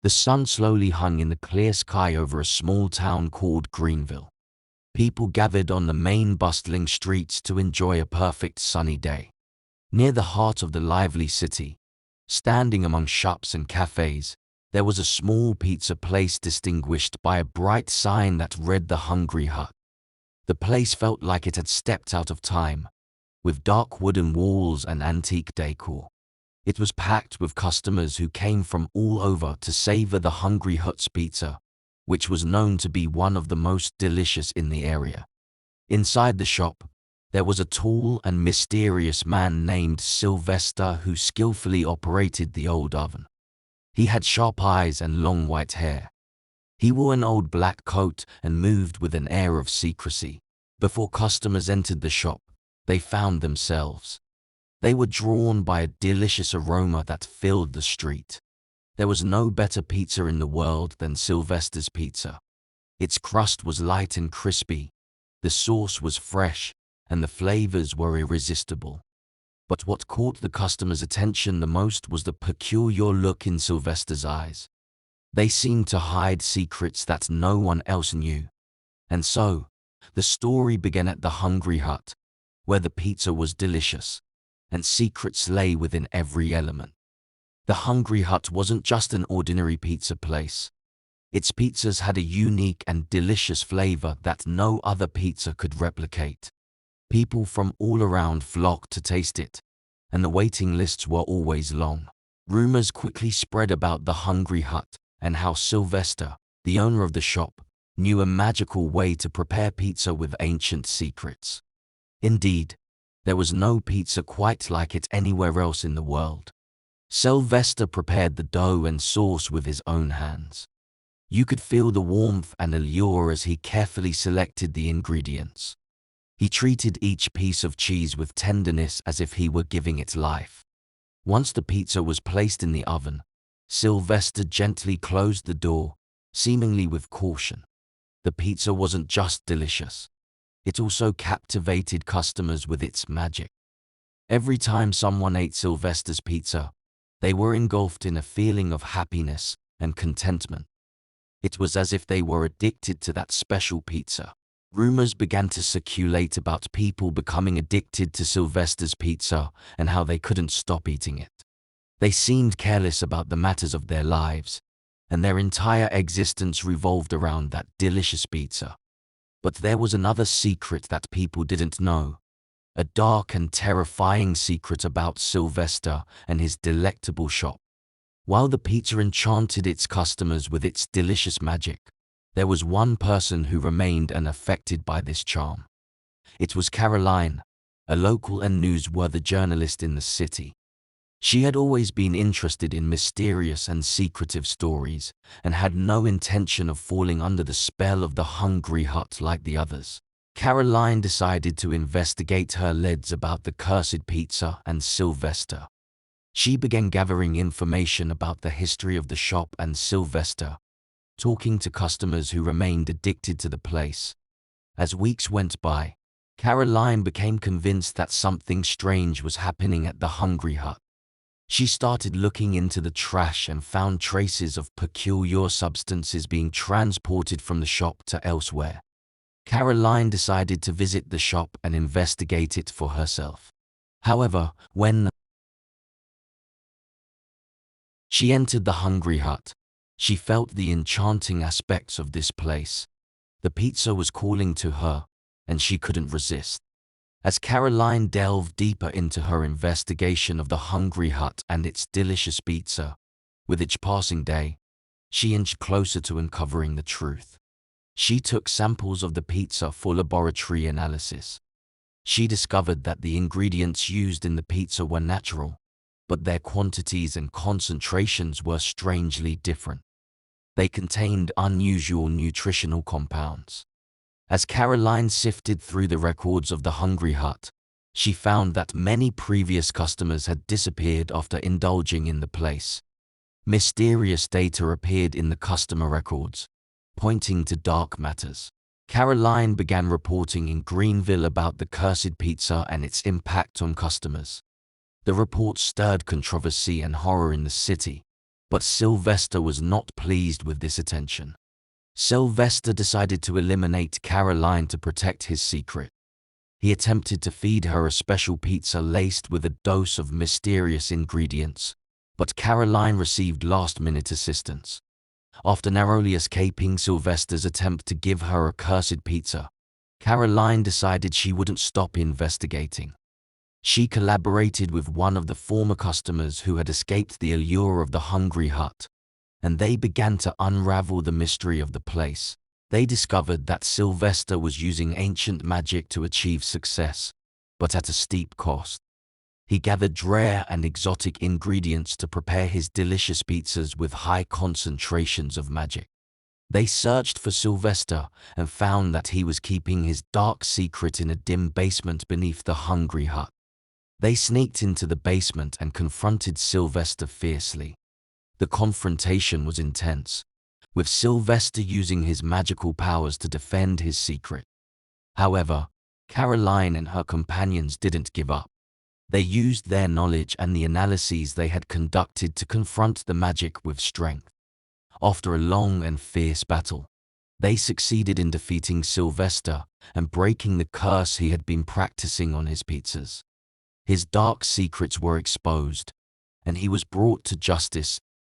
The sun slowly hung in the clear sky over a small town called Greenville. People gathered on the main bustling streets to enjoy a perfect sunny day. Near the heart of the lively city, standing among shops and cafes, there was a small pizza place distinguished by a bright sign that read The Hungry Hut. The place felt like it had stepped out of time, with dark wooden walls and antique decor. It was packed with customers who came from all over to savor the Hungry Hut's pizza, which was known to be one of the most delicious in the area. Inside the shop, there was a tall and mysterious man named Sylvester who skillfully operated the old oven. He had sharp eyes and long white hair. He wore an old black coat and moved with an air of secrecy. Before customers entered the shop, they found themselves. They were drawn by a delicious aroma that filled the street. There was no better pizza in the world than Sylvester's pizza. Its crust was light and crispy, the sauce was fresh, and the flavors were irresistible. But what caught the customers' attention the most was the peculiar look in Sylvester's eyes. They seemed to hide secrets that no one else knew. And so, the story began at the Hungry Hut, where the pizza was delicious, and secrets lay within every element. The Hungry Hut wasn't just an ordinary pizza place. Its pizzas had a unique and delicious flavor that no other pizza could replicate. People from all around flocked to taste it, and the waiting lists were always long. Rumors quickly spread about the Hungry Hut and how Sylvester, the owner of the shop, knew a magical way to prepare pizza with ancient secrets. Indeed, there was no pizza quite like it anywhere else in the world. Sylvester prepared the dough and sauce with his own hands. You could feel the warmth and allure as he carefully selected the ingredients. He treated each piece of cheese with tenderness as if he were giving it life. Once the pizza was placed in the oven, Sylvester gently closed the door, seemingly with caution. The pizza wasn't just delicious. It also captivated customers with its magic. Every time someone ate Sylvester's pizza, they were engulfed in a feeling of happiness and contentment. It was as if they were addicted to that special pizza. Rumors began to circulate about people becoming addicted to Sylvester's pizza and how they couldn't stop eating it. They seemed careless about the matters of their lives, and their entire existence revolved around that delicious pizza. But there was another secret that people didn't know, a dark and terrifying secret about Sylvester and his delectable shop. While the pizza enchanted its customers with its delicious magic, there was one person who remained unaffected by this charm. It was Caroline, a local and newsworthy journalist in the city. She had always been interested in mysterious and secretive stories and had no intention of falling under the spell of the Hungry Hut like the others. Caroline decided to investigate her leads about the cursed pizza and Sylvester. She began gathering information about the history of the shop and Sylvester, talking to customers who remained addicted to the place. As weeks went by, Caroline became convinced that something strange was happening at the Hungry Hut. She started looking into the trash and found traces of peculiar substances being transported from the shop to elsewhere. Caroline decided to visit the shop and investigate it for herself. However, when she entered the Hungry Hut, she felt the enchanting aspects of this place. The pizza was calling to her, and she couldn't resist. As Caroline delved deeper into her investigation of the Hungry Hut and its delicious pizza, with each passing day, she inched closer to uncovering the truth. She took samples of the pizza for laboratory analysis. She discovered that the ingredients used in the pizza were natural, but their quantities and concentrations were strangely different. They contained unusual nutritional compounds. As Caroline sifted through the records of the Hungry Hut, she found that many previous customers had disappeared after indulging in the place. Mysterious data appeared in the customer records, pointing to dark matters. Caroline began reporting in Greenville about the cursed pizza and its impact on customers. The report stirred controversy and horror in the city, But Sylvester was not pleased with this attention. Sylvester decided to eliminate Caroline to protect his secret. He attempted to feed her a special pizza laced with a dose of mysterious ingredients, but Caroline received last-minute assistance. After narrowly escaping Sylvester's attempt to give her a cursed pizza, Caroline decided she wouldn't stop investigating. She collaborated with one of the former customers who had escaped the allure of the Hungry Hut, and they began to unravel the mystery of the place. They discovered that Sylvester was using ancient magic to achieve success, but at a steep cost. He gathered rare and exotic ingredients to prepare his delicious pizzas with high concentrations of magic. They searched for Sylvester and found that he was keeping his dark secret in a dim basement beneath the Hungry Hut. They sneaked into the basement and confronted Sylvester fiercely. The confrontation was intense, with Sylvester using his magical powers to defend his secret. However, Caroline and her companions didn't give up. They used their knowledge and the analyses they had conducted to confront the magic with strength. After a long and fierce battle, they succeeded in defeating Sylvester and breaking the curse he had been practicing on his pizzas. His dark secrets were exposed, and he was brought to justice